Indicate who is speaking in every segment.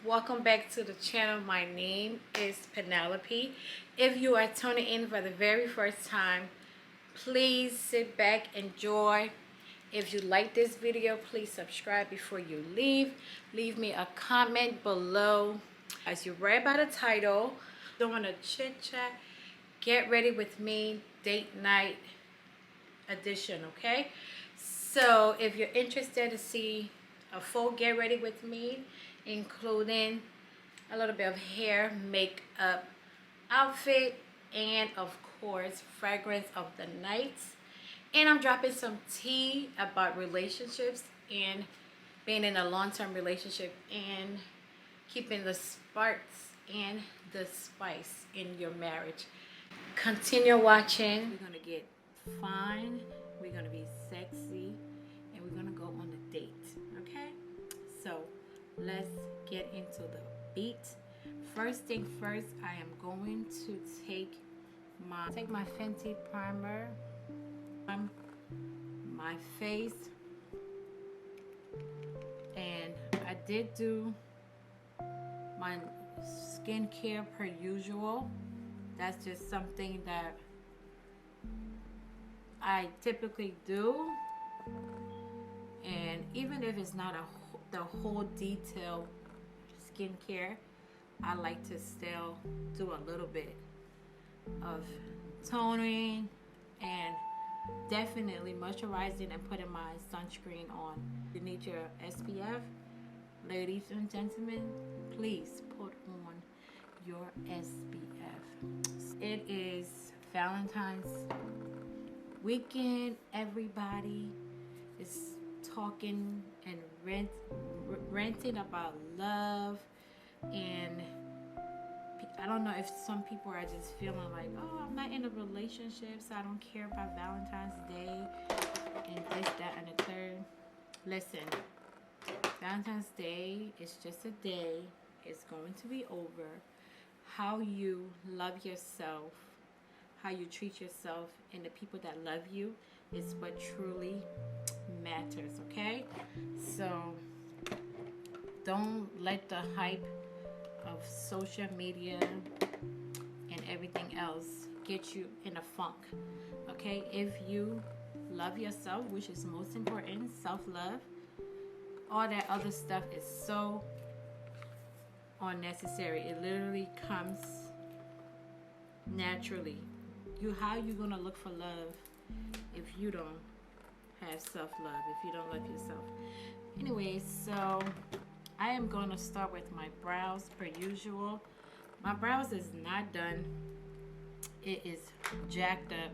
Speaker 1: welcome back to the channel. My name is Penelope. If you are tuning in for the very first time, please sit back, enjoy. If you like this video, please subscribe before you leave me a comment below. As you read by the title, don't want to chit chat, get ready with me, date night edition. Okay, so if you're interested to see a full get ready with me, including a little bit of hair, makeup, outfit, and of course fragrance of the night, and I'm dropping some tea about relationships and being in a long-term relationship and keeping the sparks and the spice in your marriage. Continue watching. We're gonna get fine, we're gonna be sexy, and we're gonna go on a date. Okay, so let's get into the beat. First thing first, I am going to take my Fenty primer on my face, and I did do my skincare per usual. That's just something that I typically do, and even if it's not the whole detailed skincare, I like to still do a little bit of toning and definitely moisturizing and putting my sunscreen on. You need your SPF. Ladies and gentlemen, please put on your SPF. It is Valentine's weekend. Everybody is talking and ranting about love, and I don't know if some people are just feeling like, oh, I'm not in a relationship, so I don't care about Valentine's Day and this, that, and the third. Listen, Valentine's Day is just a day. It's going to be over. How you love yourself, how you treat yourself, and the people that love you is what truly matters, okay? So don't let the hype of social media and everything else get you in a funk, okay? If you love yourself, which is most important, self-love, all that other stuff is so unnecessary. It literally comes naturally. How you gonna look for love if you don't have self-love, if you don't love yourself? Anyway, so I am gonna start with my brows per usual. My brows is not done. It is jacked up,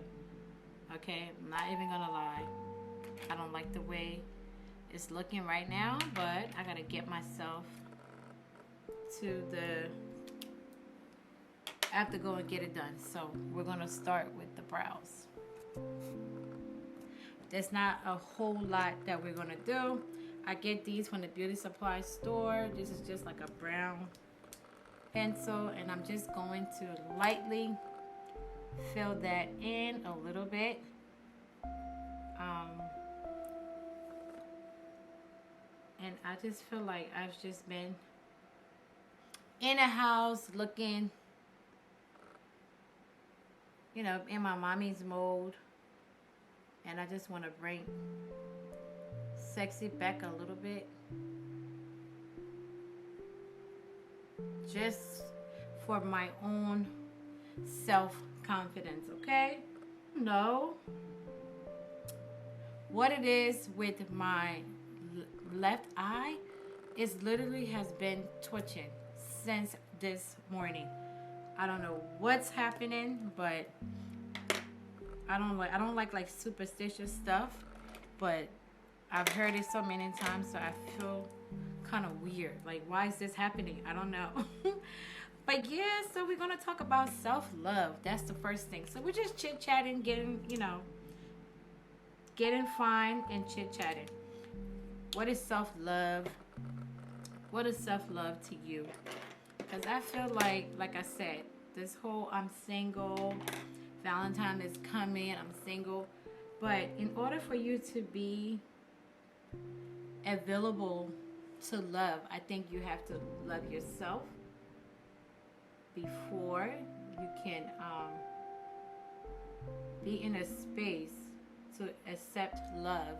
Speaker 1: okay? I'm not even gonna lie. I don't like the way it's looking right now, but I gotta get myself to I have to go and get it done. So we're gonna start with the brows. There's not a whole lot that we're gonna do. I get these from the beauty supply store. This is just like a brown pencil, and I'm just going to lightly fill that in a little bit. And I just feel like I've just been in a house looking, you know, in my mommy's mode, and I just want to bring sexy back a little bit, just for my own self-confidence, okay? No, what it is with my left eye is literally has been twitching since this morning. I don't know what's happening, but I don't like superstitious stuff, but I've heard it so many times, so I feel kind of weird. Like, why is this happening? I don't know. But yeah, so we're gonna talk about self-love. That's the first thing. So we're just chit-chatting, getting fine and chit-chatting. What is self-love? What is self-love to you? Because I feel like I said, this whole I'm single, Valentine is coming, I'm single. But in order for you to be available to love, I think you have to love yourself before you can be in a space to accept love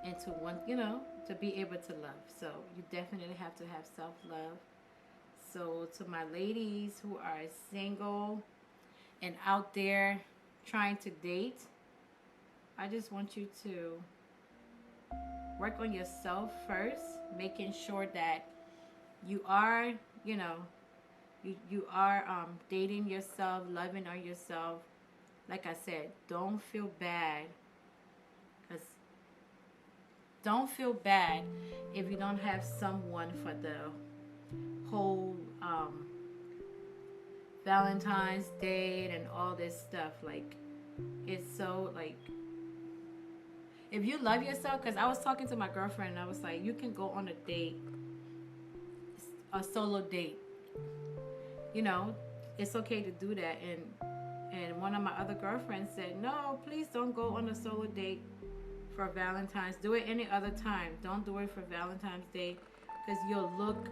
Speaker 1: and to want, to be able to love. So you definitely have to have self-love. So to my ladies who are single and out there trying to date, I just want you to work on yourself first, making sure that you are, you are dating yourself, loving on yourself. Like I said, don't feel bad, because don't feel bad if you don't have someone for the whole Valentine's Day and all this stuff. Like, it's so, like, if you love yourself, because I was talking to my girlfriend and I was like, you can go on a date, a solo date, it's okay to do that. And one of my other girlfriends said, no, please don't go on a solo date for Valentine's. Do it any other time. Don't do it for Valentine's Day, because you'll look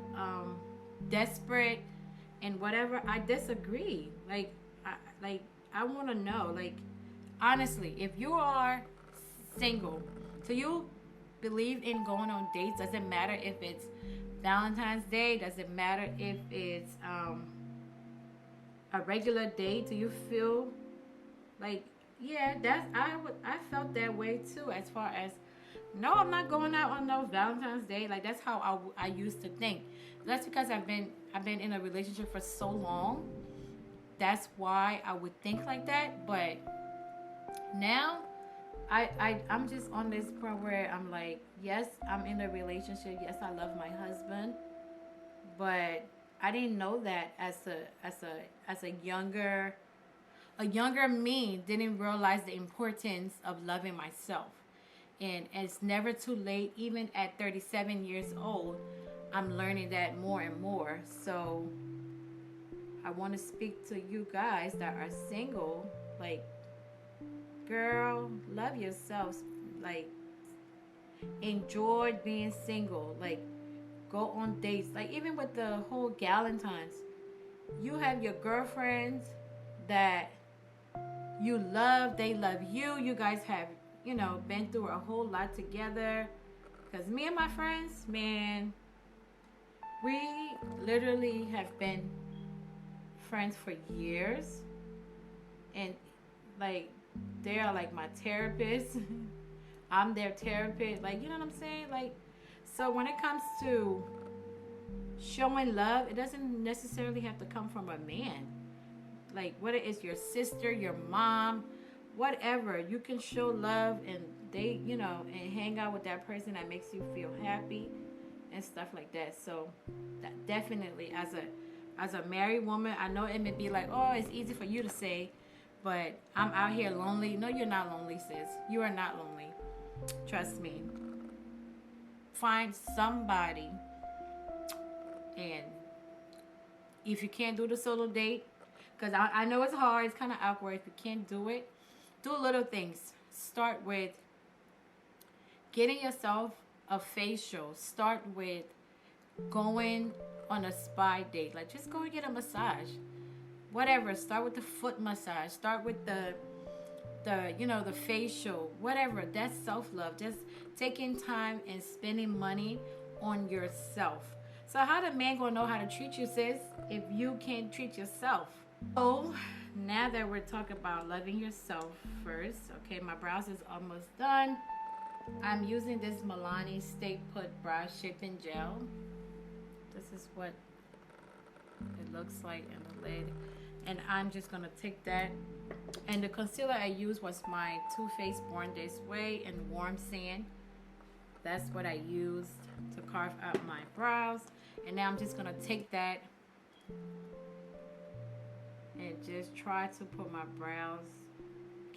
Speaker 1: desperate and whatever. I disagree. Like I want to know, like, honestly, if you are single, so you believe in going on dates, doesn't matter if it's Valentine's Day, doesn't matter if it's a regular date. Do you feel like, yeah, I felt that way too, as far as, no, I'm not going out on no Valentine's Day. Like, that's how I used to think. That's because I've been in a relationship for so long. That's why I would think like that. But now I'm just on this point where I'm like, yes, I'm in a relationship. Yes, I love my husband, but I didn't know that as a younger me didn't realize the importance of loving myself. And it's never too late. Even at 37 years old, I'm learning that more and more. So I want to speak to you guys that are single. Like, girl, love yourselves. Like, enjoy being single. Like, go on dates. Like, even with the whole Galentine's, you have your girlfriends that you love, they love you. You guys have, been through a whole lot together. Because me and my friends, man, we literally have been friends for years. And, like, they are like my therapist. I'm their therapist. Like, you know what I'm saying? Like, so when it comes to showing love, it doesn't necessarily have to come from a man. Like, whether it's your sister, your mom, whatever, you can show love and they, and hang out with that person that makes you feel happy and stuff like that. So that definitely, as a married woman, I know it may be like, oh, it's easy for you to say, but I'm out here lonely. No, you're not lonely, sis. You are not lonely. Trust me. Find somebody, and if you can't do the solo date, because I know it's hard, it's kind of awkward. If you can't do it, do little things. Start with getting yourself a facial. Start with going on a spa date. Like, just go and get a massage. Whatever. Start with the foot massage. Start with the facial. Whatever. That's self-love. Just taking time and spending money on yourself. So how the man gonna know how to treat you, sis, if you can't treat yourself? So now that we're talking about loving yourself first, okay, my brows is almost done. I'm using this Milani Stay Put Brow Shaping Gel. This is what it looks like in the lid. And I'm just going to take that. And the concealer I used was my Too Faced Born This Way in Warm Sand. That's what I used to carve out my brows. And now I'm just going to take that and just try to put my brows,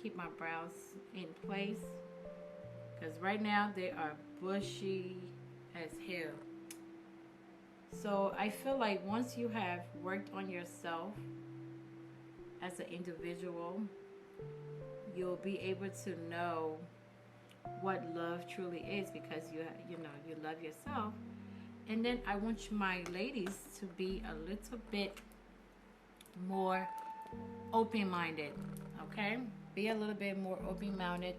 Speaker 1: keep my brows in place. Because right now they are bushy as hell. So I feel like once you have worked on yourself as an individual, you'll be able to know what love truly is, because you love yourself. And then I want my ladies to be a little bit more open-minded, okay? Be a little bit more open-minded.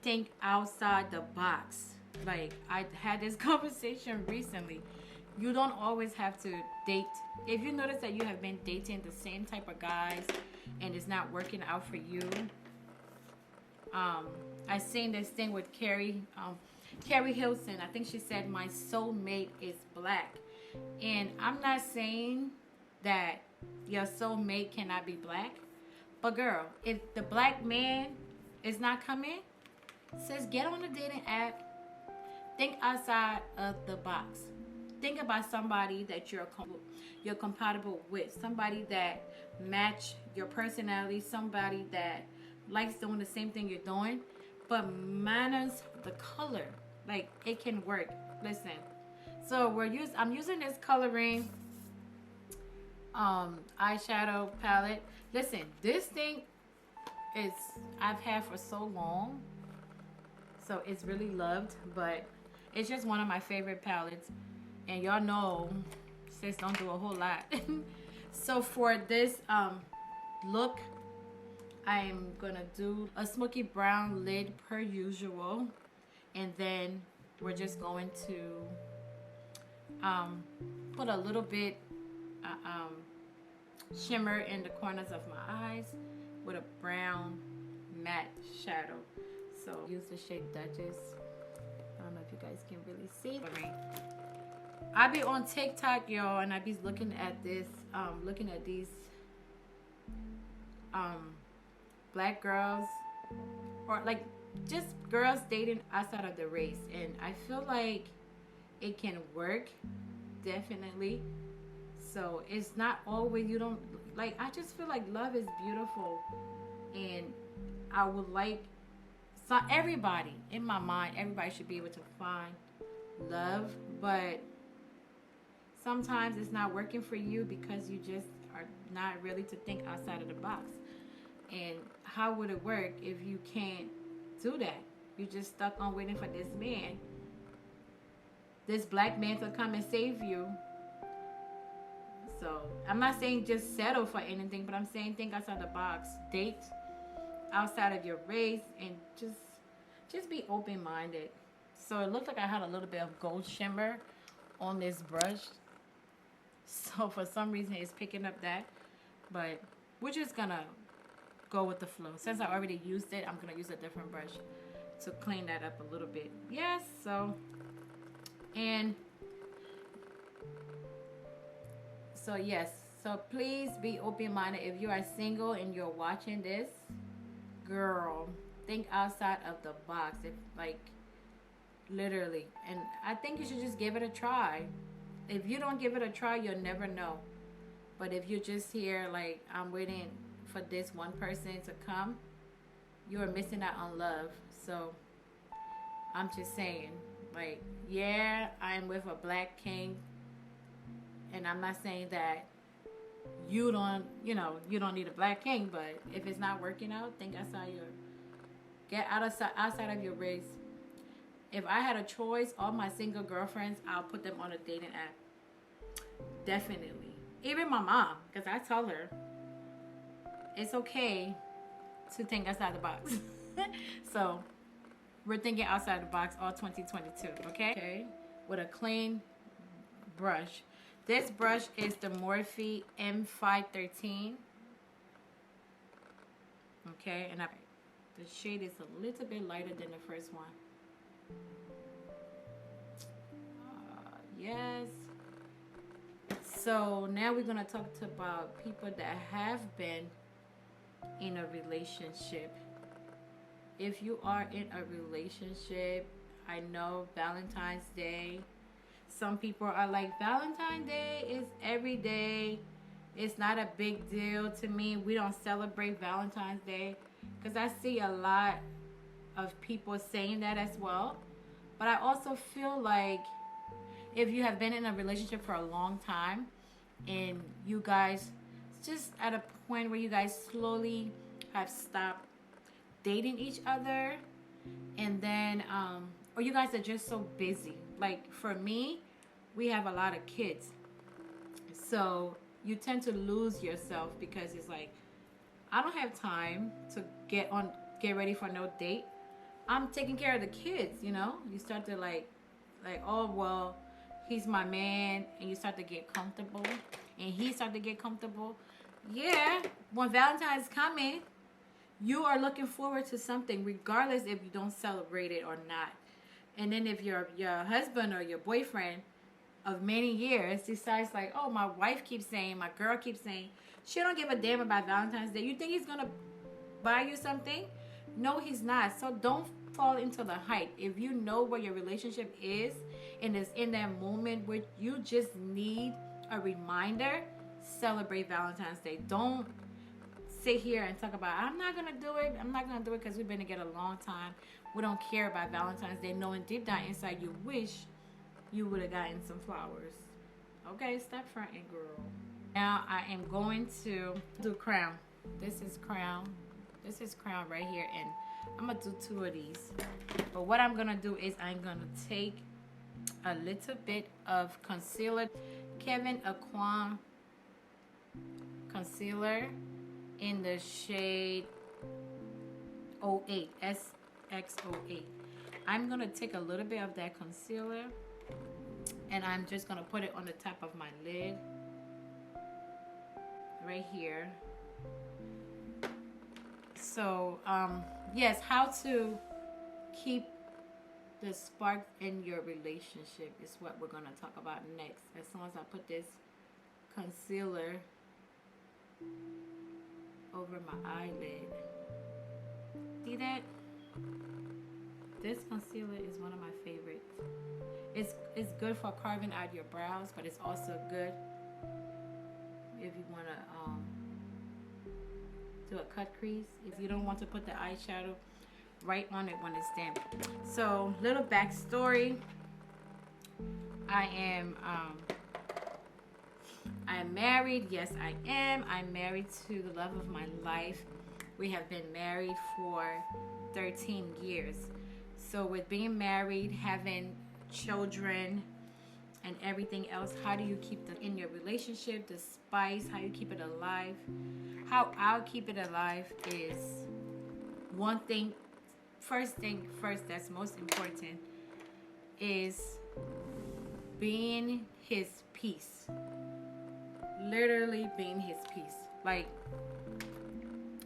Speaker 1: Think outside the box. Like, I had this conversation recently. You don't always have to date. If you notice that you have been dating the same type of guys and it's not working out for you, I seen this thing with Carrie Hilson. I think she said my soulmate is black, and I'm not saying that your soulmate cannot be black, but girl, if the black man is not coming, says get on a dating app. Think outside of the box. Think about somebody that you're compatible with, somebody that match your personality, somebody that likes doing the same thing you're doing, but minus the color. Like, it can work. Listen, so I'm using this coloring eyeshadow palette. Listen, this thing is I've had for so long, so it's really loved, but it's just one of my favorite palettes, and y'all know sis don't do a whole lot. So for this look, I'm gonna do a smoky brown lid per usual, and then we're just going to put a little bit shimmer in the corners of my eyes with a brown matte shadow. So use the shade Duchess. I don't know if you guys can really see. I be on TikTok, y'all, and I be looking at this, looking at these black girls, or like just girls dating outside of the race, and I feel like it can work, definitely. So it's not always, you don't like, I just feel like love is beautiful, and I would like, so everybody in my mind, everybody should be able to find love, but sometimes it's not working for you because you just are not ready to think outside of the box. And how would it work if you can't do that? You're just stuck on waiting for this man, this black man, to come and save you. So I'm not saying just settle for anything, but I'm saying think outside the box. Date outside of your race, and just be open-minded. So it looked like I had a little bit of gold shimmer on this brush, so for some reason it's picking up that, but we're just gonna go with the flow. Since I already used it, I'm gonna use a different brush to clean that up a little bit. Yes, so yes, so please be open-minded. If you are single and you're watching this, girl, think outside of the box. If, like, literally, and I think you should just give it a try. If you don't give it a try, you'll never know. But if you're just here like, I'm waiting for this one person to come, you are missing out on love. So I'm just saying, like, yeah, I'm with a black king, and I'm not saying that you don't need a black king, but if it's not working out, think outside of your race. If I had a choice, all my single girlfriends, I'll put them on a dating app. Definitely. Even my mom, because I tell her it's okay to think outside the box. So we're thinking outside the box all 2022, okay? With a clean brush. This brush is the Morphe M513. Okay, and the shade is a little bit lighter than the first one. Yes. So now we're going to talk about people that have been in a relationship. If you are in a relationship, I know Valentine's Day, some people are like, Valentine's Day is every day. It's not a big deal to me. We don't celebrate Valentine's Day. Because I see a lot of people saying that as well. But I also feel like if you have been in a relationship for a long time and you guys just at a point where you guys slowly have stopped dating each other, and then or you guys are just so busy. Like for me, we have a lot of kids, so you tend to lose yourself because it's like, I don't have time to get ready for no date. I'm taking care of the kids, you know? You start to like, oh, well, he's my man, and you start to get comfortable, and he start to get comfortable. Yeah, when Valentine's coming, you are looking forward to something, regardless if you don't celebrate it or not. And then if your husband or your boyfriend of many years decides like, oh, my wife keeps saying, my girl keeps saying, she don't give a damn about Valentine's Day. You think he's gonna buy you something? No, he's not. So don't fall into the hype. If you know where your relationship is and it's in that moment where you just need a reminder, celebrate Valentine's Day. Don't sit here and talk about, I'm not gonna do it. I'm not gonna do it because we've been together a long time. We don't care about Valentine's Day, knowing deep down inside you wish you would have gotten some flowers. Okay, stop fronting, girl. Now I am going to do crown. This is crown. This is crown right here, and I'm gonna do 2 of these. But what I'm gonna do is I'm gonna take a little bit of concealer, Kevin Aquan concealer in the shade 08, SX08. I'm gonna take a little bit of that concealer, and I'm just gonna put it on the top of my lid right here. So yes, how to keep the spark in your relationship is what we're gonna talk about next. As soon as I put this concealer over my eyelid. See that? This concealer is one of my favorites. It's good for carving out your brows, but it's also good if you want to do a cut crease. If you don't want to put the eyeshadow right on it when it's damp. So, little backstory. I am married. Yes, I am. I'm married to the love of my life. We have been married for 13 years. So with being married, having children, and everything else, how do you keep in your relationship, the spice, how you keep it alive? How I'll keep it alive is one thing, first that's most important is being his peace. Literally being his peace. Like,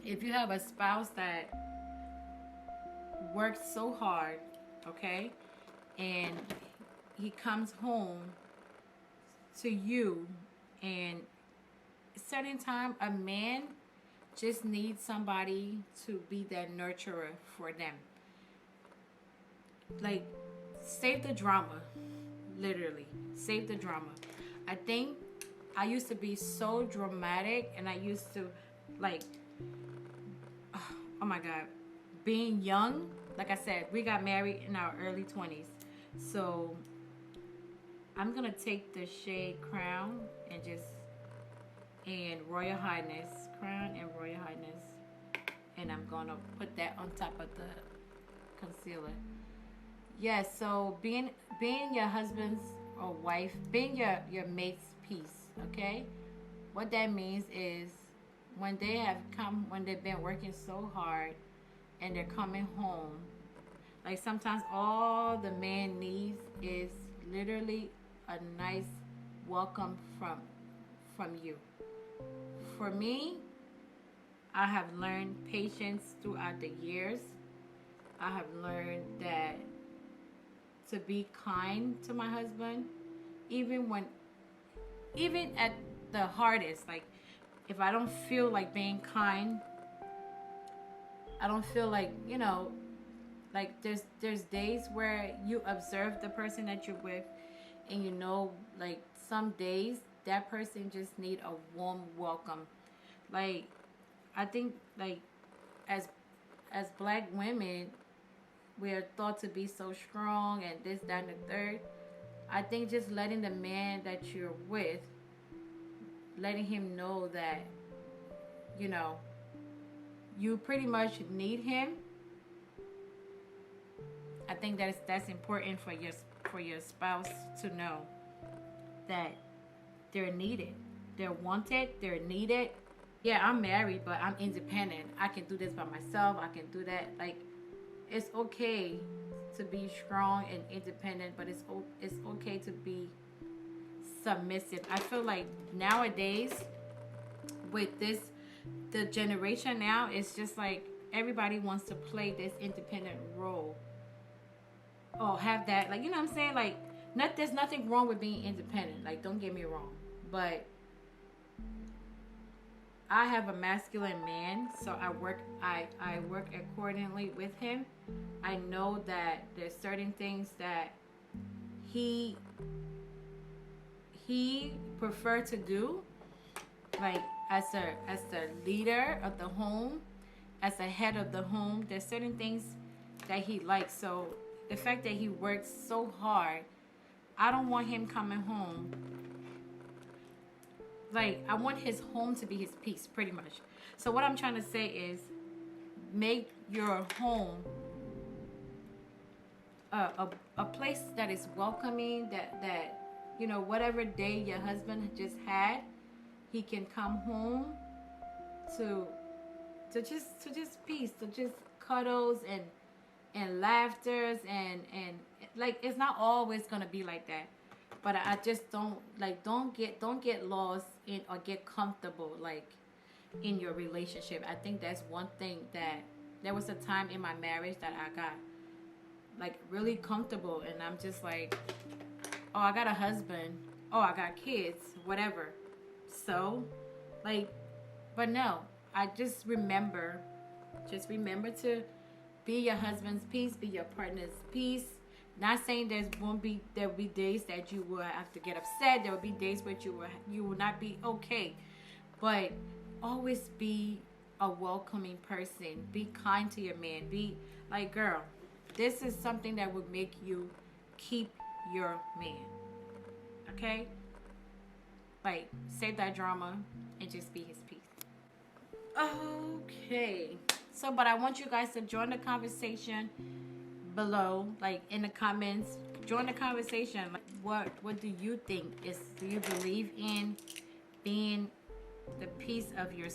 Speaker 1: if you have a spouse that works so hard, okay, and he comes home to you, and certain time a man just needs somebody to be that nurturer for them. Like, save the drama. Literally save the drama. I think I used to be so dramatic, and I used to like, oh my god, being young. Like I said, we got married in our early 20s. So I'm gonna take the shade Crown and Royal Highness, Crown and Royal Highness, and I'm gonna put that on top of the concealer. Yes, so being your husband's or wife, being your mate's piece, okay? What that means is when they've been working so hard and they're coming home, like sometimes all the man needs is literally a nice welcome from you. For me, I have learned patience throughout the years. I have learned that to be kind to my husband, even at the hardest. Like, if I don't feel like being kind, I don't feel like, like there's days where you observe the person that you're with, and like some days that person just need a warm welcome. Like, I think, like, as black women, we are thought to be so strong and this, that, and the third. I think just letting the man that you're with, letting him know that, you pretty much need him I think that's important for your spouse to know that they're needed, they're wanted, they're needed. Yeah, I'm married, but I'm independent. I can do this by myself. I can do that. Like, it's okay to be strong and independent, but it's okay to be submissive. I feel like nowadays with the generation now, it's just like everybody wants to play this independent role or have that, like, you know what I'm saying? Like, there's nothing wrong with being independent. Like, don't get me wrong, but I have a masculine man, so I work accordingly with him. I know that there's certain things that he prefer to do, like as the leader of the home, as the head of the home. There's certain things that he likes. So the fact that he works so hard, I don't want him coming home. Like, I want his home to be his peace, pretty much. So what I'm trying to say is, make your home a place that is welcoming, that you know, whatever day your husband just had, he can come home to just peace, to just cuddles and laughters and like, it's not always gonna be like that. But I just don't get lost in or get comfortable like in your relationship. I think that's one thing that there was a time in my marriage that I got like really comfortable, and I'm just like, oh, I got a husband, oh, I got kids, whatever. So like, but no, I just remember to be your husband's peace, be your partner's peace. Not saying there'll be days that you will have to get upset. There will be days where you will not be okay, but always be a welcoming person. Be kind to your man. Be like, girl, this is something that would make you keep your man. Okay, like, save that drama and just be his peace. Okay, so but I want you guys to join the conversation below, like in the comments. Join the conversation. Like, what do you think? Do you believe in being the peace of your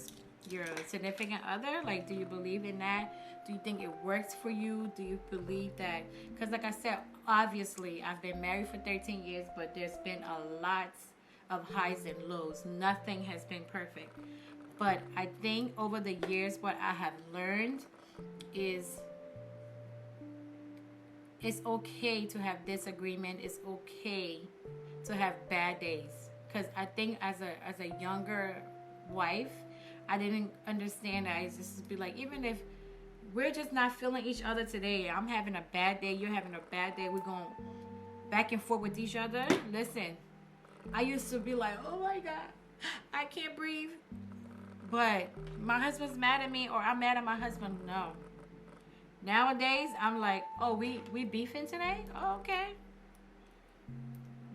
Speaker 1: significant other? Like, do you believe in that? Do you think it works for you? Do you believe that? Because like I said, obviously I've been married for 13 years, but there's been a lot of highs and lows. Nothing has been perfect, but I think over the years what I have learned is it's okay to have disagreement. It's okay to have bad days. Because I think as a younger wife, I didn't understand that. I just be like, even if we're just not feeling each other today, I'm having a bad day, you're having a bad day, we're going back and forth with each other. Listen, I used to be like, oh my God, I can't breathe. But my husband's mad at me, or I'm mad at my husband. No. Nowadays, I'm like, oh, we beefing today? Oh, okay.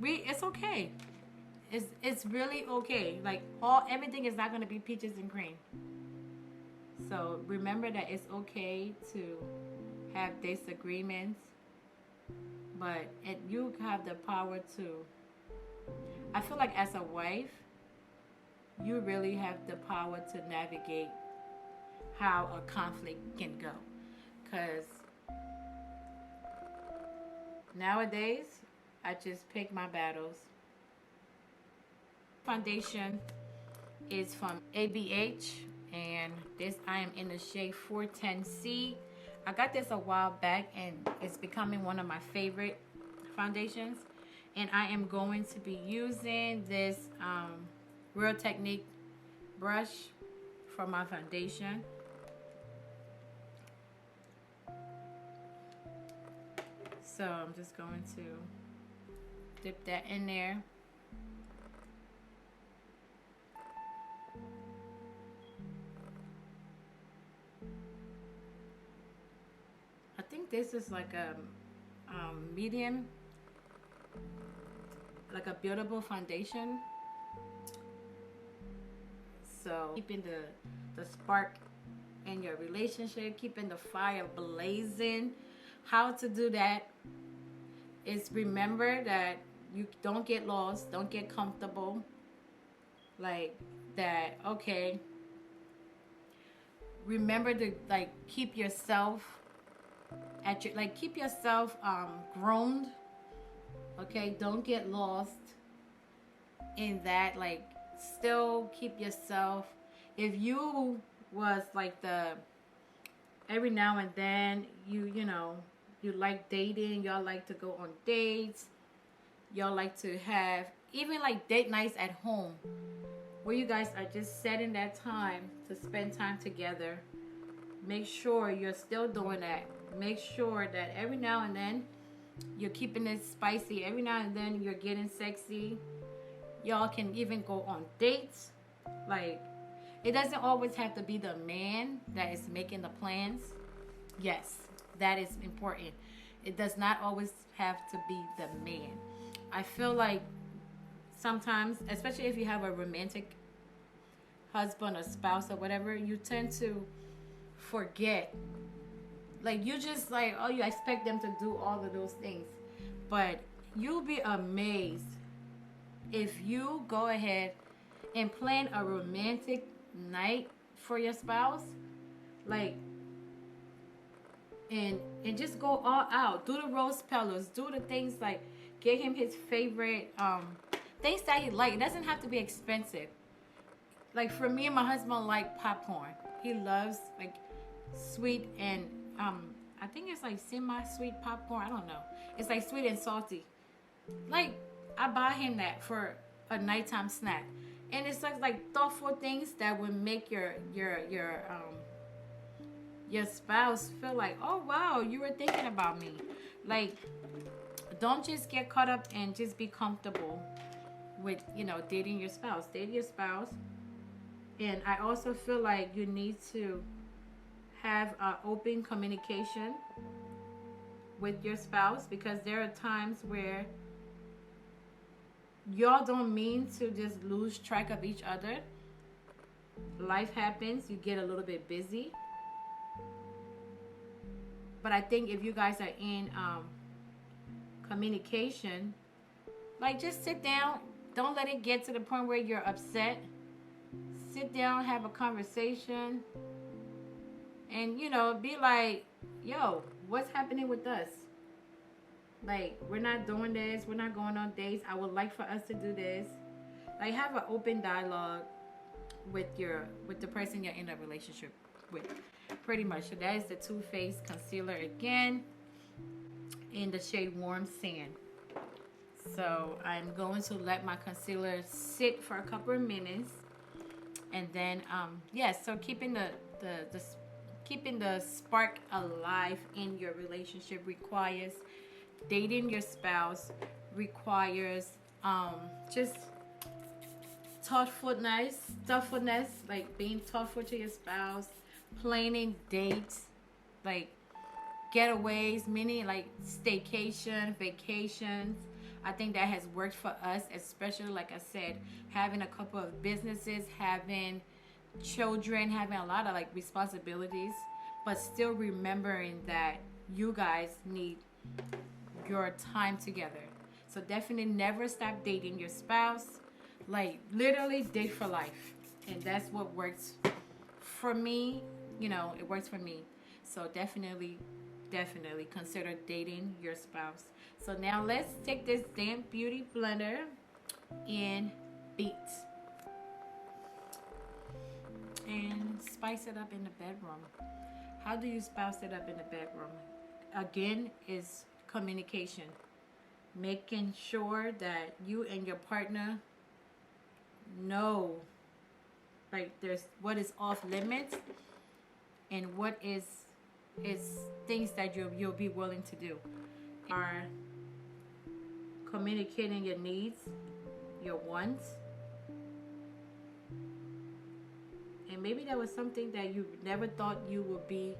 Speaker 1: It's okay. It's really okay. Like, everything is not gonna be peaches and cream. So remember that it's okay to have disagreements, but you have the power to. I feel like as a wife, you really have the power to navigate how a conflict can go. Because nowadays, I just pick my battles. Foundation is from ABH, and I am in the shade 410C. I got this a while back, and it's becoming one of my favorite foundations. And I am going to be using this Real Technique brush for my foundation. So I'm just going to dip that in there. I think this is like a medium, like a buildable foundation. So keeping the spark in your relationship, keeping the fire blazing. how to do that is remember that you don't get lost, don't get comfortable. Like that, okay. Remember to like keep yourself at your keep yourself groomed. Okay, don't get lost in that. Like still keep yourself. If you was like the every now and then you know you like dating, y'all like to go on dates, y'all like to have even like date nights at home where you guys are just setting that time to spend time together. Make sure you're still doing that. Make sure that every now and then you're keeping it spicy. Every now and then you're getting sexy. Y'all can even go on dates. Like, it doesn't always have to be the man that is making the plans. Yes, that is important. It does not always have to be the man. I feel like sometimes, especially if you have a romantic husband or spouse or whatever, you tend to forget. Like, you just like, oh, you expect them to do all of those things. But you'll be amazed if you go ahead and plan a romantic night for your spouse. Like, and just go all out. Do the rose petals. Do the things like get him his favorite things that he like. It doesn't have to be expensive. Like for me and my husband like popcorn. He loves like sweet and I think it's like semi-sweet popcorn. I don't know. It's like sweet and salty. Like I buy him that for a nighttime snack. And it's like thoughtful things that would make your spouse feel like, oh wow, you were thinking about me. Like, don't just get caught up and just be comfortable with, you know, dating your spouse. Date your spouse. And I also feel like you need to have open communication with your spouse, because there are times where y'all don't mean to just lose track of each other. Life happens. You get a little bit busy. But I think if you guys are in communication, like just sit down. Don't let it get to the point where you're upset. Sit down, have a conversation, and, you know, be like, yo, what's happening with us? Like, we're not doing this. We're not going on dates. I would like for us to do this. Like, have an open dialogue with the person you're in a relationship with. Pretty much. So that is the Too Faced concealer again in the shade Warm Sand. So I'm going to let my concealer sit for a couple of minutes, and then so keeping the spark alive in your relationship requires dating your spouse, requires just thoughtfulness, like being thoughtful to your spouse, planning dates, like getaways, many like staycation, vacations. I think that has worked for us, especially, like I said, having a couple of businesses, having children, having a lot of like responsibilities, but still remembering that you guys need your time together. So definitely never stop dating your spouse. Like literally date for life. And that's what works for me. You know, it works for me. So definitely consider dating your spouse. So now let's take this damn beauty blender and beat and spice it up in the bedroom. How do you spice it up in the bedroom? Again, is communication. Making sure that you and your partner know, like, there's what is off limits and what is things that you'll be willing to do. Are communicating your needs, your wants, and maybe that was something that you never thought you would be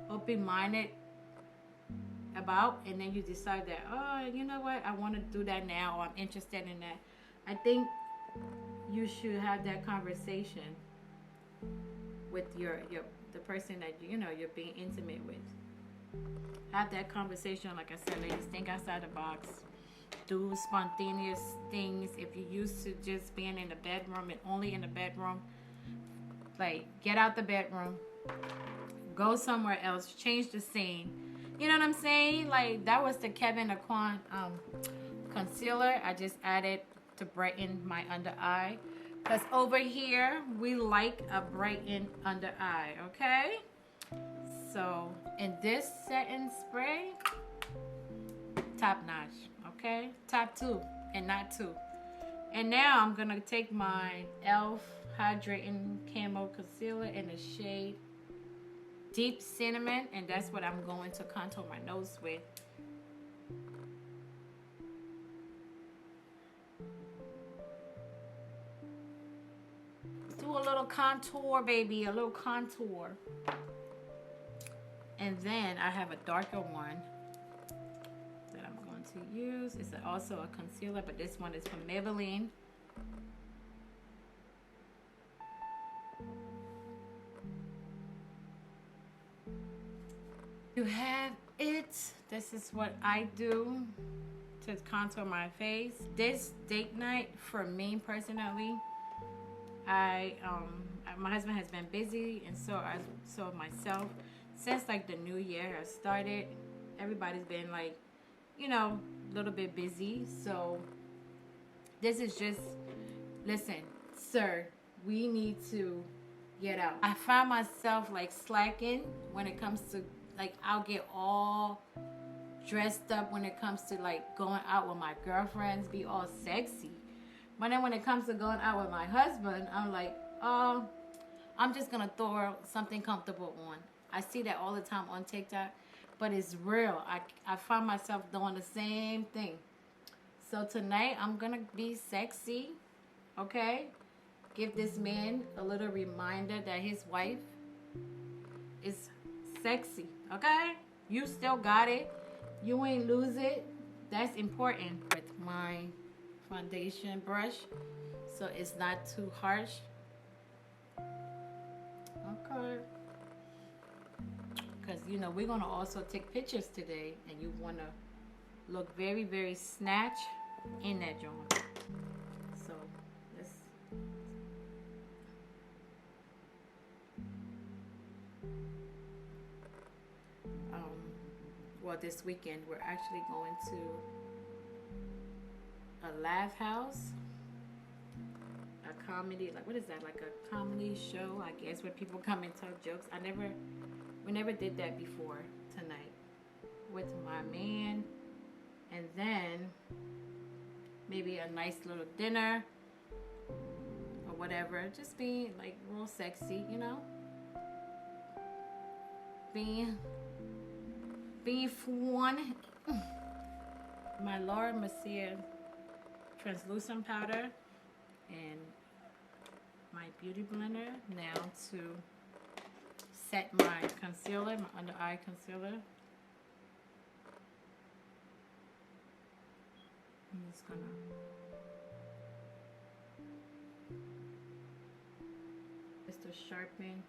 Speaker 1: open-minded about, and then you decide that, oh, you know what, I want to do that now, or I'm interested in that. I think you should have that conversation with your the person that you know you're being intimate with. Have that conversation. Like I said, ladies, think outside the box. Do spontaneous things. If you're used to just being in the bedroom and only in the bedroom, like get out the bedroom, go somewhere else, change the scene. You know what I'm saying? Like that was the Kevin Aquan concealer I just added to brighten my under eye. Because over here, we like a brightened under eye, okay? So, in this setting spray, top notch, okay? Top 2 and not 2. And now I'm going to take my e.l.f. Hydrating Camo Concealer in the shade Deep Cinnamon. And that's what I'm going to contour my nose with. Do a little contour, baby, a little contour. And then I have a darker one that I'm going to use. It's also a concealer, but this one is from Maybelline. You have it. This is what I do to contour my face. This date night for me personally, my husband has been busy, and so myself. Since like the new year has started, everybody's been like, you know, a little bit busy. So this is just, listen, sir, we need to get out. I find myself like slacking when it comes to like, I'll get all dressed up when it comes to like going out with my girlfriends, be all sexy. But then when it comes to going out with my husband, I'm like, oh, I'm just gonna throw something comfortable on. I see that all the time on TikTok, but it's real. I find myself doing the same thing. So tonight I'm gonna be sexy, okay? Give this man a little reminder that his wife is sexy, okay? You still got it. You ain't lose it. That's important. With my foundation brush, so it's not too harsh. Okay. Because, you know, we're going to also take pictures today, and you want to look very, very snatch in that joint. So, let's... well, this weekend, we're actually going to a laugh house. A comedy, like, what is that? Like a comedy show, I guess, where people come and tell jokes. We never did that before tonight with my man. And then maybe a nice little dinner or whatever. Just being like real sexy, you know? Being fun. My Laura Mercier translucent powder and my beauty blender now to set my concealer, my under eye concealer. I'm just gonna to sharpen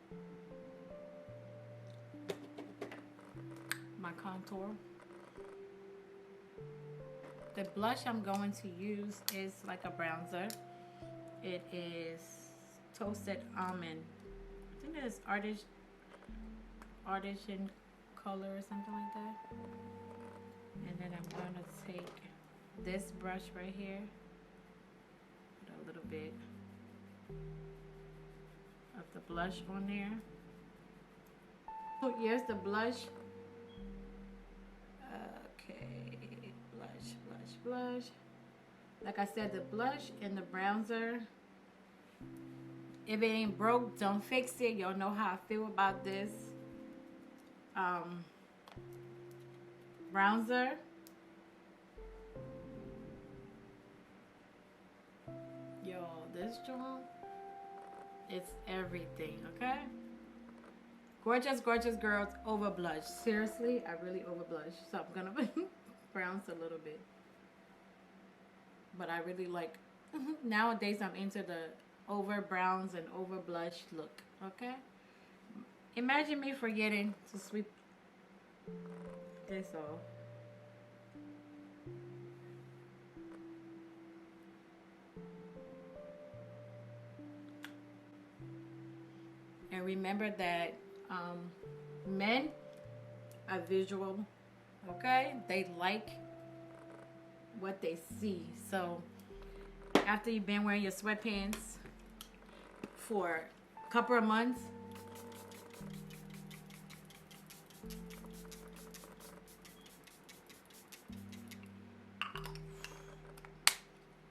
Speaker 1: my contour. The blush I'm going to use is like a bronzer. It is Toasted Almond. I think it's Artisan color or something like that. And then I'm going to take this brush right here, put a little bit of the blush on there. So here's the blush. Okay, blush. Like I said, the blush and the bronzer. If it ain't broke, don't fix it. Y'all know how I feel about this. Bronzer. Yo, this joint, it's everything, okay? Gorgeous girls over blush. Seriously, I really over blush. So I'm gonna bronze a little bit. But I really like, nowadays I'm into the over browns and over blush look, okay? Imagine me forgetting to sweep this off. And remember that men are visual, okay? They like what they see. So after you've been wearing your sweatpants for a couple of months,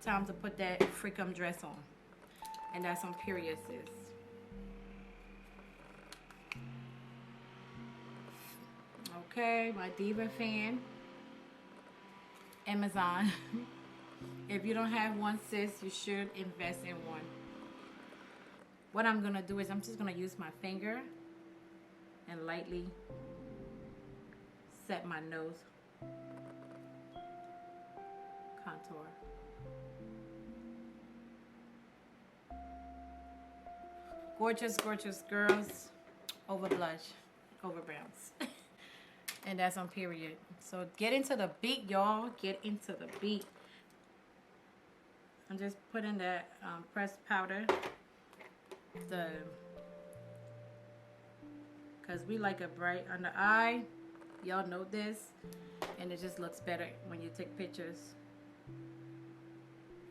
Speaker 1: time to put that freakum dress on. And that's on period, sis. Okay, my Diva fan. Amazon. If you don't have one, sis, you should invest in one. What I'm gonna do is I'm just gonna use my finger and lightly set my nose contour. Gorgeous, gorgeous girls over blush, over browns. And that's on period. So get into the beat, y'all. Get into the beat. I'm just putting that pressed powder. Because we like a bright under eye. Y'all know this. And it just looks better when you take pictures.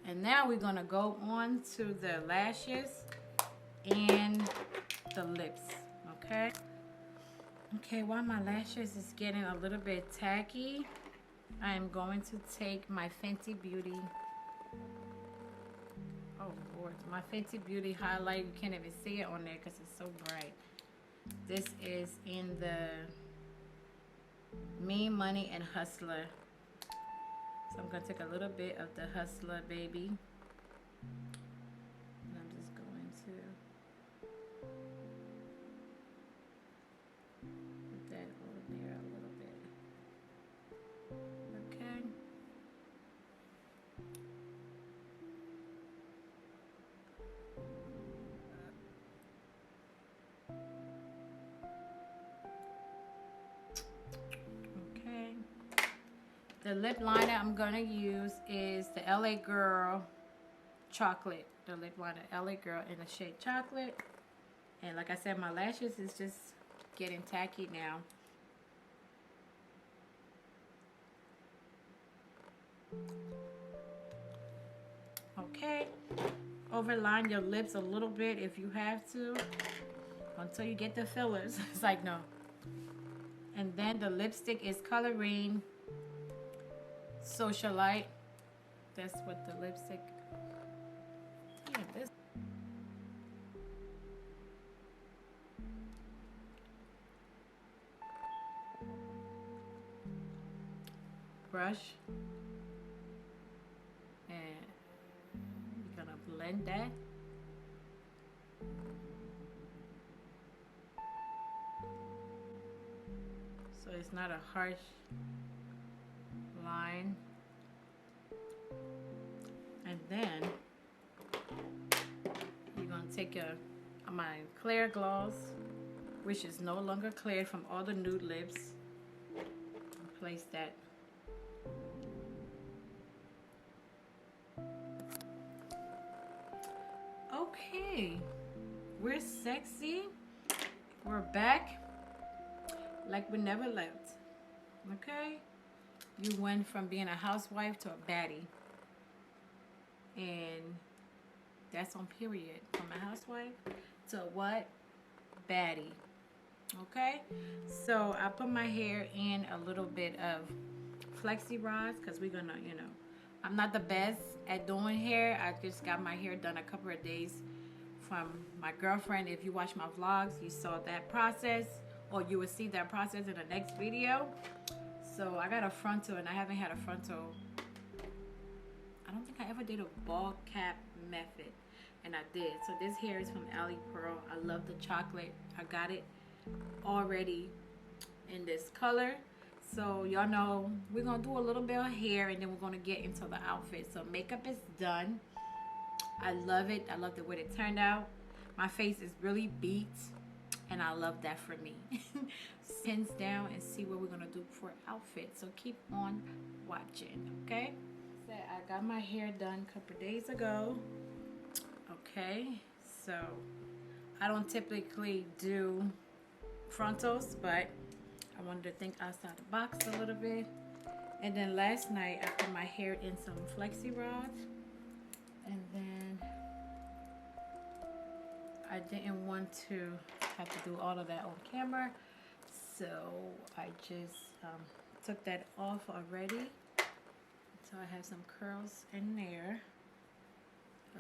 Speaker 1: And now we're going to go on to the lashes and the lips. Okay. Okay, while my lashes is getting a little bit tacky, I am going to take my Fenty Beauty. Oh Lord, my Fenty Beauty highlight. You can't even see it on there because it's so bright. This is in the Mean Money and Hustler. So I'm going to take a little bit of the Hustler, baby. And I'm just going to put that over there a little bit. Okay. Okay. The lip liner I'm going to use is the LA Girl Chocolate. The lip liner LA Girl in the shade Chocolate. And like I said, my lashes is just getting tacky now. Okay. Overline your lips a little bit if you have to. Until you get the fillers. It's like, no. And then the lipstick is Coloring Socialite. That's what the lipstick. Damn, this. Brush. And you're gonna blend that. So it's not a harsh line. And then you're gonna take my clear gloss, which is no longer clear from all the nude lips, and place that. Okay, we're sexy. We're back like we never left. Okay, you went from being a housewife to a baddie. And that's on period. From a housewife to a what? Baddie. Okay? So I put my hair in a little bit of flexi rods because we're gonna, you know, I'm not the best at doing hair. I just got my hair done a couple of days from my girlfriend. If you watch my vlogs, you saw that process, or you will see that process in the next video. So I got a frontal, and I haven't had a frontal. I don't think I ever did a ball cap method, and I did. So this hair is from Ali Pearl. I love the chocolate. I got it already in this color. So y'all know we're gonna do a little bit of hair, and then we're gonna get into the outfit. So makeup is done. I love it. I love the way it turned out. My face is really beat. and I love that for me. Pins down and see what we're gonna do for outfit. So keep on watching, okay? So I got my hair done a couple days ago. Okay, so I don't typically do frontals, but I wanted to think outside the box a little bit. And then last night I put my hair in some flexi rods, and then I didn't want to have to do all of that on camera, so I just took that off already. So I have some curls in there.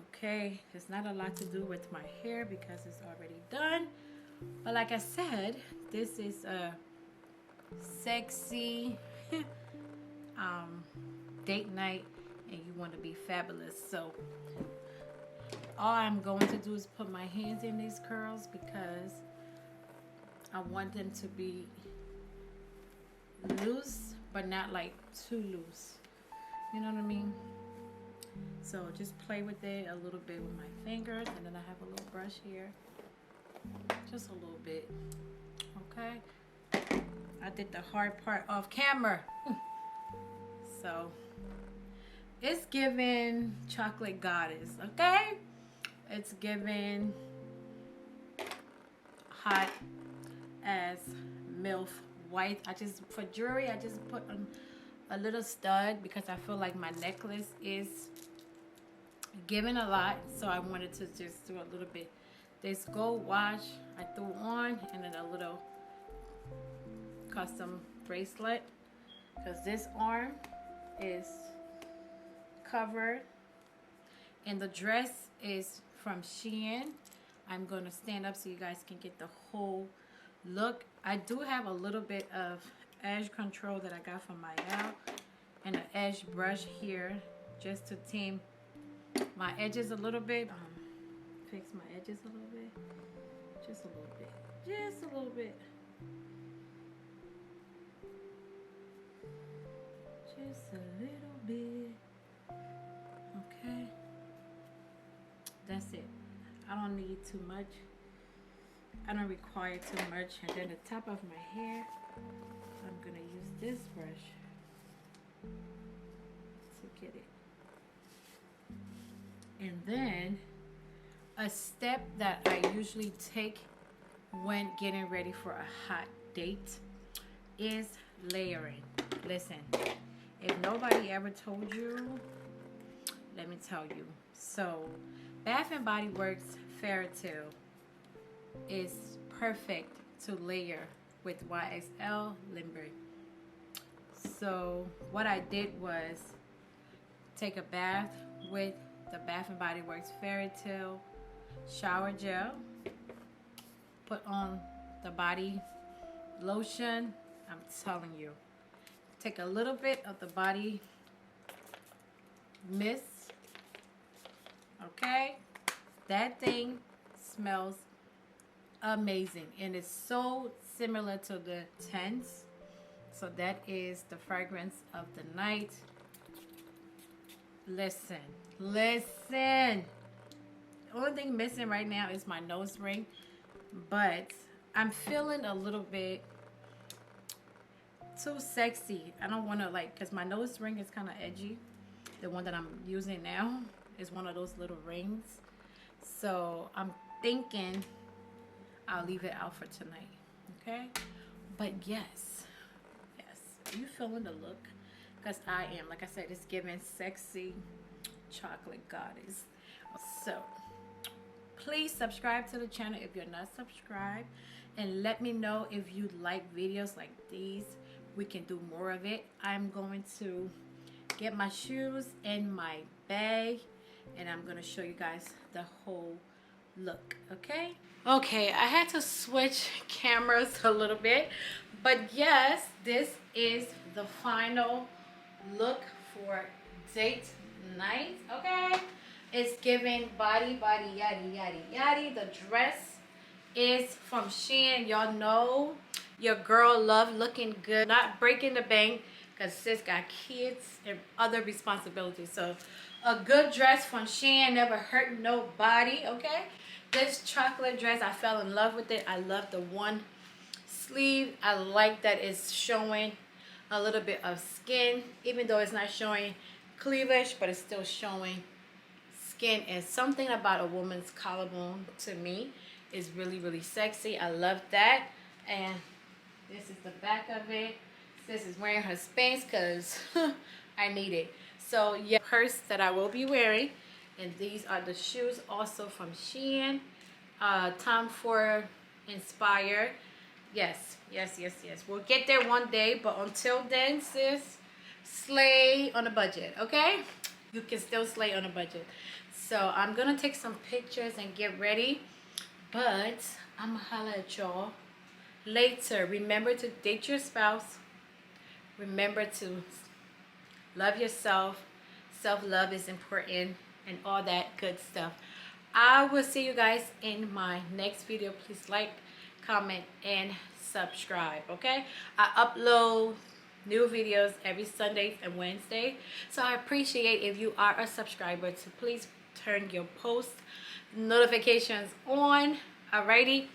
Speaker 1: Okay, there's not a lot to do with my hair because it's already done, but like I said, this is a sexy date night and you want to be fabulous. So all I'm going to do is put my hands in these curls because I want them to be loose, but not like too loose. You know what I mean? So just play with it a little bit with my fingers, and then I have a little brush here. Just a little bit. Okay? I did the hard part off camera. So it's giving chocolate goddess, okay? It's giving hot as MILF white. I just, for jewelry, I just put on a little stud because I feel like my necklace is giving a lot. So I wanted to just do a little bit. This gold wash I threw on, and then a little custom bracelet because this arm is covered, and the dress is from Shein. I'm going to stand up so you guys can get the whole look. I do have a little bit of edge control that I got from my out, and an edge brush here just to tame my edges a little bit. Fix my edges a little bit. Just a little bit. Just a little bit. Just a little bit. Okay. That's it. I don't need too much. I don't require too much. And then the top of my hair, I'm gonna use this brush to get it. And then a step that I usually take when getting ready for a hot date is layering. Listen, if nobody ever told you, let me tell you. So Bath and Body Works Fairy Tale is perfect to layer with YSL Limber. So what I did was take a bath with the Bath and Body Works Fairy Tale shower gel, put on the body lotion. I'm telling you, take a little bit of the body mist. Okay, that thing smells amazing, and it's so similar to the Tense. So that is the fragrance of the night. Listen, listen. The only thing missing right now is my nose ring, but I'm feeling a little bit too sexy. I don't want to, like, because my nose ring is kind of edgy. The one that I'm using now is one of those little rings. So I'm thinking I'll leave it out for tonight. Okay? But yes, are you feeling the look? Because I am. Like I said, it's giving sexy chocolate goddess. So please subscribe to the channel if you're not subscribed, and let me know if you like videos like these. We can do more of it. I'm going to get my shoes and my bag, and I'm going to show you guys the whole look. Okay, I had to switch cameras a little bit, but yes, this is the final look for date night. Okay, it's giving body yaddy yaddy yaddy. The dress is from Shein. Y'all know your girl love looking good, not breaking the bank, because sis got kids and other responsibilities. So a good dress from Shein never hurt nobody. Okay, This chocolate dress, I fell in love with it. I love the one sleeve. I like that it's showing a little bit of skin, even though it's not showing cleavage, but it's still showing skin. And something about a woman's collarbone to me is really, really sexy. I love that. And this is the back of it. Sis is wearing her Spanx because I need it. So yeah, purse that I will be wearing. And these are the shoes also from Shein. Tom Ford inspired. Yes, yes, yes, yes. We'll get there one day, but until then, sis, slay on a budget, okay? You can still slay on a budget. So I'm gonna take some pictures and get ready, but I'm gonna holla at y'all later. Remember to date your spouse. Remember to love yourself. Self-love is important and all that good stuff. I will see you guys in my next video. Please like, comment, and subscribe, okay? I upload new videos every Sunday and Wednesday, so I appreciate if you are a subscriber to please turn your post notifications on. Alrighty,